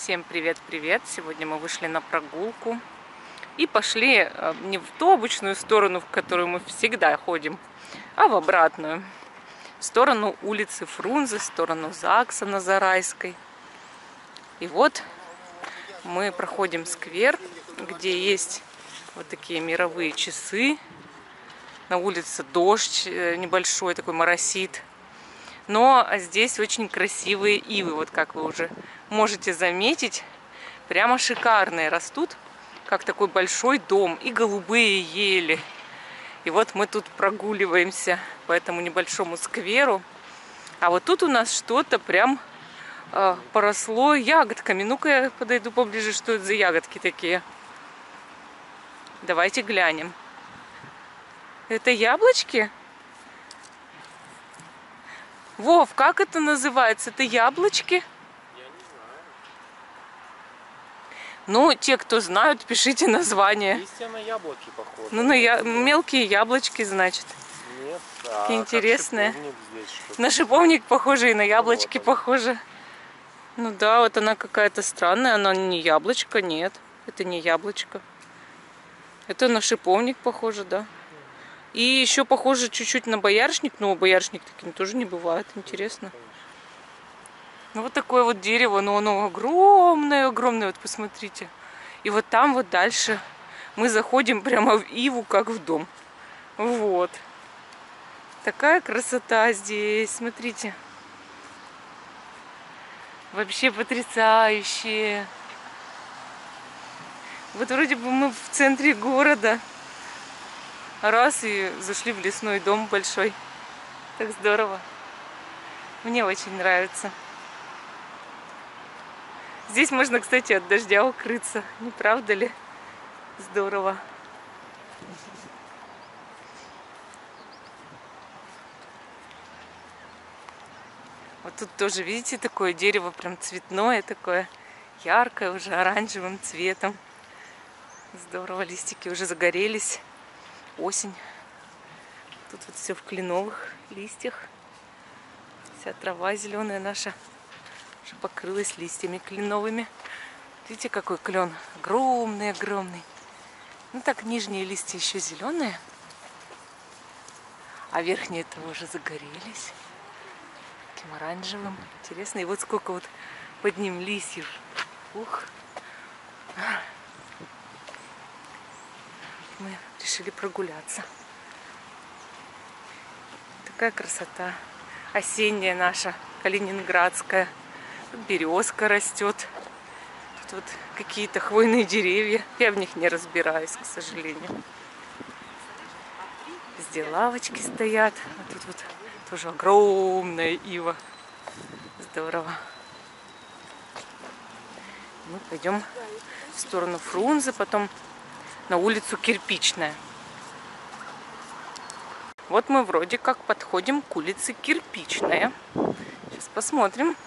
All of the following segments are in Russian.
Всем привет-привет! Сегодня мы вышли на прогулку и пошли не в ту обычную сторону, в которую мы всегда ходим, а в обратную. В сторону улицы Фрунзе, в сторону ЗАГСа на Зарайской. И вот мы проходим сквер, где есть вот такие мировые часы. На улице дождь небольшой, такой моросит. Но здесь очень красивые ивы, вот как вы уже можете заметить, прямо шикарные растут, как такой большой дом, и голубые ели. И вот мы тут прогуливаемся по этому небольшому скверу. А вот тут у нас что-то прям поросло ягодками. Ну-ка я подойду поближе, что это за ягодки такие. Давайте глянем. Это яблочки? Вов, как это называется? Это яблочки? Я не знаю. Ну, те, кто знают, пишите название. Листья на яблоки похожи. Ну, мелкие яблочки, значит. Нет, Какие интересные. Здесь на шиповник похоже и на яблочки похоже. Ну да, вот она какая-то странная. Она не яблочко, нет. Это не яблочко. Это на шиповник похоже, да. И еще похоже чуть-чуть на боярышник. Но боярышник таким тоже не бывает. Интересно. Ну вот такое вот дерево, но оно огромное-огромное. Вот посмотрите. И вот там вот дальше мы заходим прямо в иву, как в дом. Вот. Такая красота здесь. Смотрите. Вообще потрясающе. Вот вроде бы мы в центре города. Раз и зашли в лесной дом большой. Так здорово. Мне очень нравится. Здесь можно, кстати, от дождя укрыться. Не правда ли? Здорово. Вот тут тоже, видите, такое дерево прям цветное, такое яркое, уже оранжевым цветом. Здорово, листики уже загорелись. Осень. Тут вот все в кленовых листьях. Вся трава зеленая наша уже покрылась листьями кленовыми. Видите, какой клен? Огромный-огромный. Ну так, нижние листья еще зеленые, а верхние этого уже загорелись. Таким оранжевым. Интересно. И вот сколько вот под ним листьев. Ух. Мы решили прогуляться. Такая красота. Осенняя наша, калининградская. Тут березка растет. Тут вот какие-то хвойные деревья. Я в них не разбираюсь, к сожалению. Везде лавочки стоят. А тут вот тоже огромная ива. Здорово. Мы пойдем в сторону Фрунзе, потом на улицу Кирпичная. Вот мы вроде как подходим к улице Кирпичная. Сейчас посмотрим.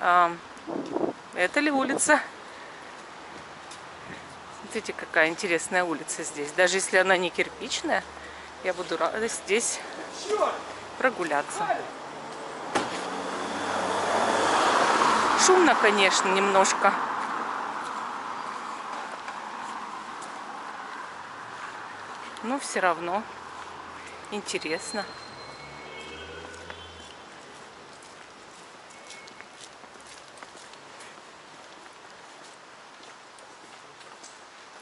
Это ли улица? Смотрите, какая интересная улица здесь. Даже если она не кирпичная, я буду рада здесь прогуляться. Шумно, конечно, немножко. Но все равно интересно.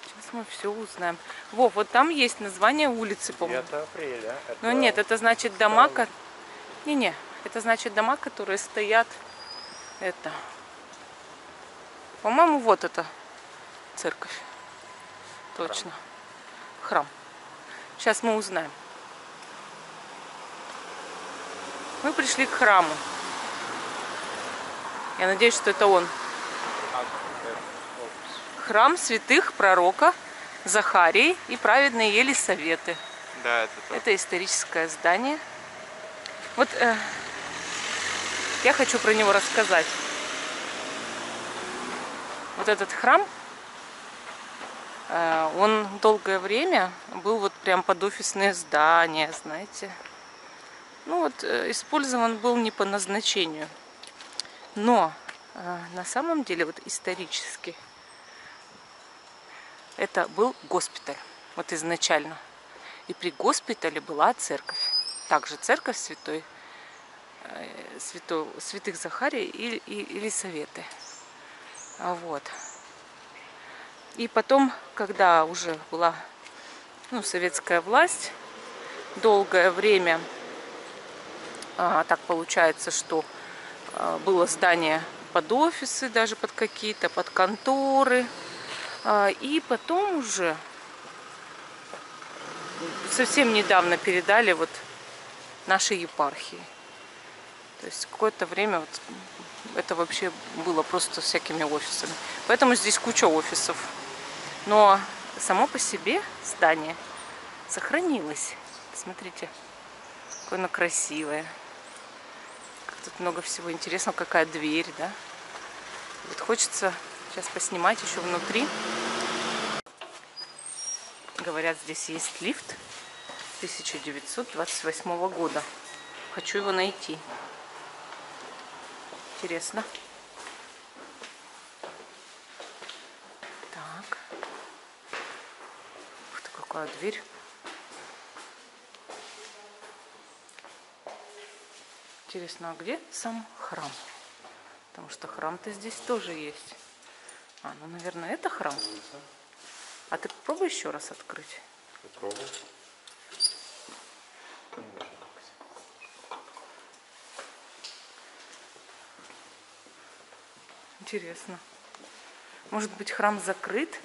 Сейчас мы все узнаем. Вов, вот там есть название улицы, по-моему. 9 апреля. Но нет, это значит дома, не, это значит дома, которые стоят. Это, по-моему, вот это церковь. Точно. Храм. Сейчас мы узнаем. Мы пришли к храму. Я надеюсь, что это он. Храм святых пророка Захарии и праведной Елисаветы. Да, это историческое здание. Вот я хочу про него рассказать. Вот этот храм, он долгое время был вот прям под офисное здание, знаете. Ну вот, использован был не по назначению. Но На самом деле, вот исторически, это был госпиталь, вот изначально. И при госпитале была церковь. Также церковь святых Захария и Елисаветы. Вот. И потом, когда уже была советская власть, долгое время так получается, что было здание под офисы, даже под какие-то, под конторы. И потом уже совсем недавно передали вот нашей епархии. То есть какое-то время вот это вообще было просто всякими офисами. Поэтому здесь куча офисов. Но само по себе здание сохранилось. Смотрите, какое оно красивое. Как тут много всего интересного. Какая дверь, да? Вот хочется сейчас поснимать еще внутри. Говорят, здесь есть лифт 1928 года. Хочу его найти. Интересно. Так. Ух ты, какая дверь. Интересно, а где сам храм? Потому что храм-то здесь тоже есть. Ну, наверное, это храм. А ты попробуй еще раз открыть. Попробуй. Интересно. Может быть, храм закрыт?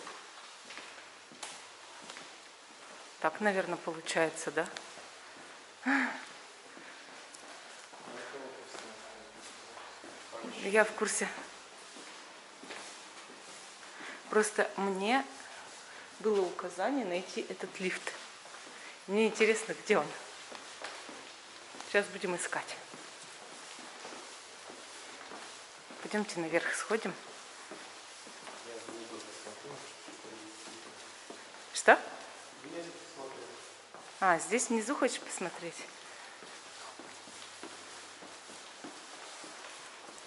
Так, наверное, получается, да? Я в курсе. Просто мне было указание найти этот лифт. Мне интересно, где он. Сейчас будем искать. Пойдемте наверх сходим. Что? Здесь внизу хочешь посмотреть?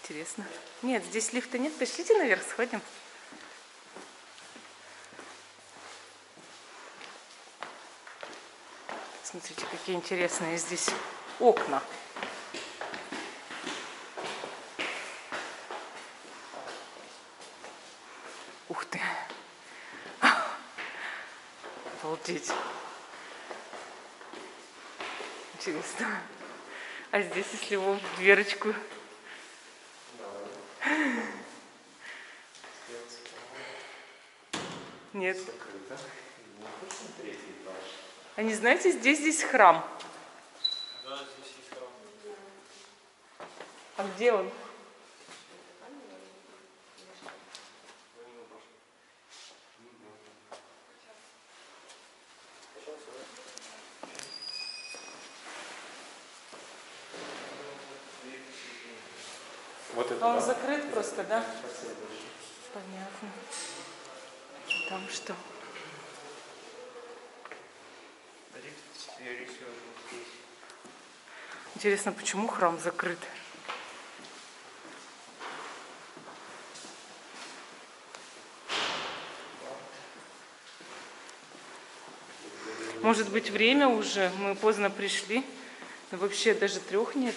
Интересно. Нет, здесь лифта нет. Пошлите наверх сходим. Смотрите, какие интересные здесь окна. Ух ты. Обалдеть. Интересно. А здесь, если его в дверочку... Нет. А не знаете, здесь храм. Да, здесь есть храм. А где он? Вот это, Он да? закрыт просто, да? Понятно. Там что? Интересно, почему храм закрыт? Может быть, время уже? Мы поздно пришли. Но вообще даже 3 нет.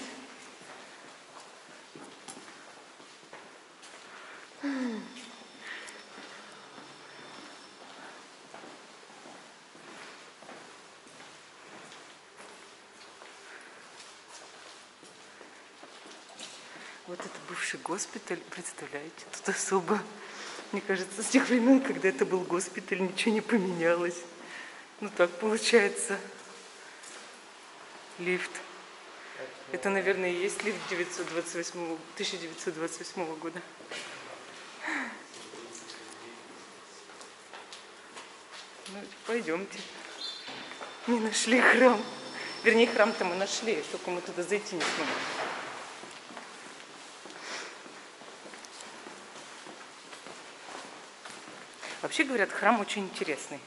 Вот это бывший госпиталь, представляете, тут особо, мне кажется, с тех времен, когда это был госпиталь, ничего не поменялось. Ну так получается. Лифт. Это, наверное, и есть лифт 1928 года. Ну, пойдемте. Не нашли храм. Вернее, храм-то мы нашли, только мы туда зайти не смогли. Вообще, говорят, храм очень интересный.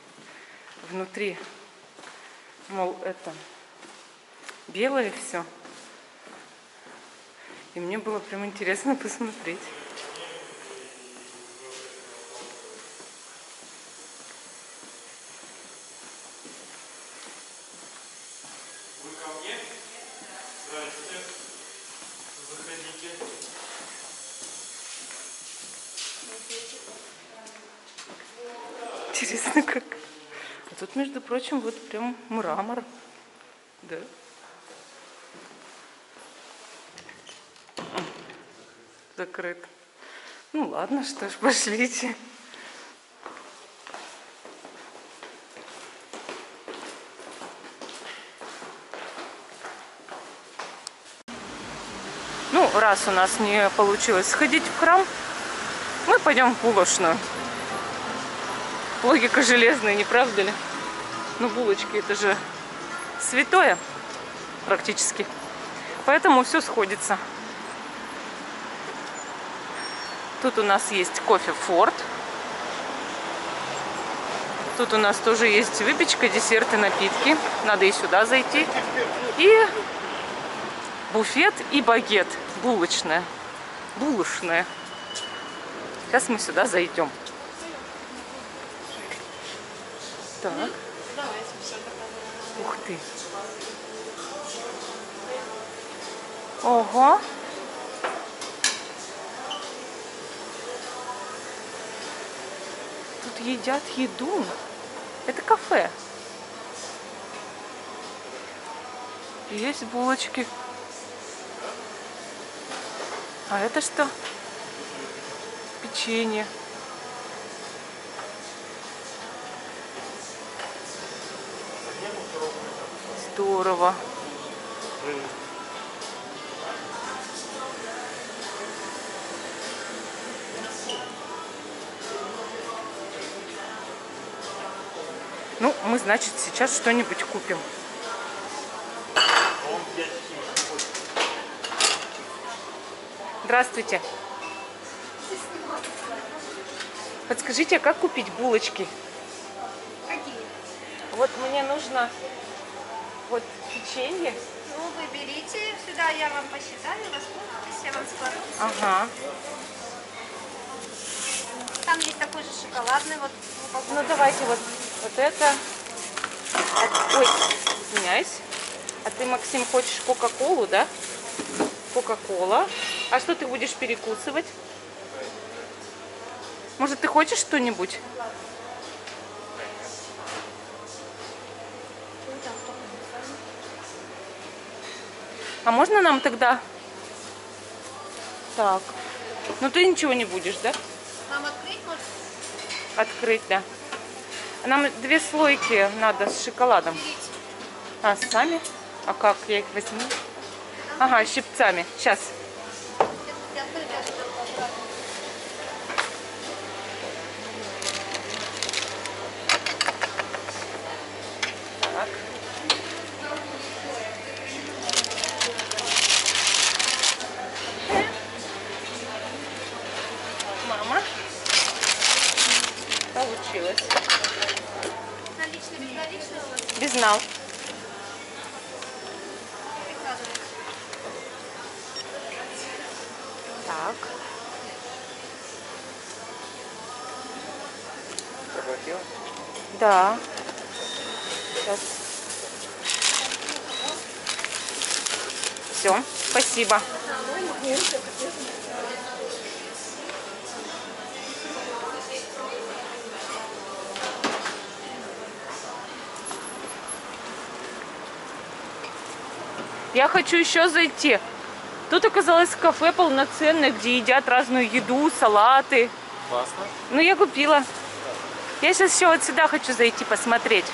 Внутри, мол, это белое все. И мне было прям интересно посмотреть. Интересно как. А тут, между прочим, вот прям мрамор. Да. Закрыт. Ну ладно, что ж, пошлите. Ну, раз у нас не получилось сходить в храм, мы пойдем в булочную. Логика железная, не правда ли? Ну, булочки это же святое практически. Поэтому все сходится. Тут у нас есть кофе Форд. Тут у нас тоже есть выпечка, десерты, напитки. Надо и сюда зайти. И буфет и багет. Булочная. Булочная. Сейчас мы сюда зайдем. Так. Ух ты. Ого. Тут едят еду. Это кафе. Есть булочки. А это что? Печенье. Здорово. Ну, мы, значит, сейчас что-нибудь купим. Здравствуйте. Подскажите, а как купить булочки? Какие? Вот мне нужно вот печенье. Ну, вы берите сюда, я вам посчитаю, воспользуйтесь, я вам скажу. Ага. Там есть такой же шоколадный, вот. Ну, давайте вот это. Ой, извиняюсь. А ты, Максим, хочешь кока-колу, да? Кока-кола. А что ты будешь перекусывать? Может, ты хочешь что-нибудь? А можно нам тогда... Так. Ну, ты ничего не будешь, да? Нам открыть можно? Открыть, да. Нам 2 слойки надо с шоколадом. Берите. А, сами? А как? Я их возьму? Ага, щипцами. Сейчас. Я открыть, я открыть. Так. Мама. Получилось. Наличный, безналичный у вас? Безнал. Прикладывайте. Так. Проплатила? Да. Сейчас. Все. Спасибо. Я хочу еще зайти. Тут оказалось кафе полноценное, где едят разную еду, салаты. Классно. Ну, я купила. Я сейчас еще вот сюда хочу зайти посмотреть.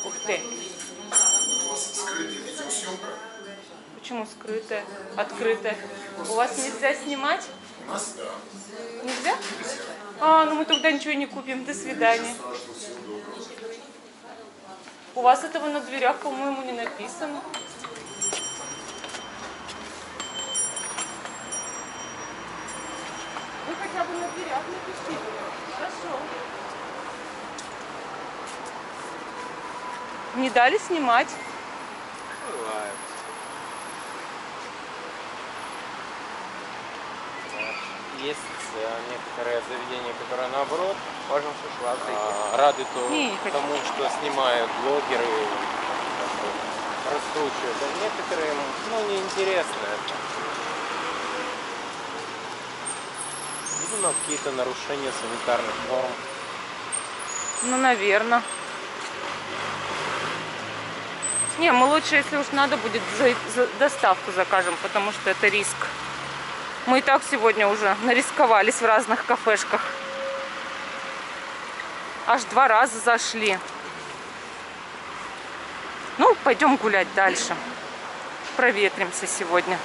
Ух ты. У вас скрытая видеосъемка? Почему скрытая? Открытая? У вас нельзя снимать? У нас да. Нельзя? А, ну мы тогда ничего не купим. До свидания. Страшно, всего доброго. У вас этого на дверях, по-моему, не написано. Вы хотя бы на дверях напишите. Хорошо. Не дали снимать. Бывает. есть некоторые заведения, которые наоборот рады тому, что снимают блогеры, как бы раскручивают. А некоторым, неинтересно это. Видимо, какие-то нарушения санитарных норм. Ну, наверное. Не, мы лучше, если уж надо будет, за доставку закажем, потому что это риск. Мы и так сегодня уже нарисковались в разных кафешках. Аж 2 раза зашли. Ну, пойдем гулять дальше. Проветримся сегодня.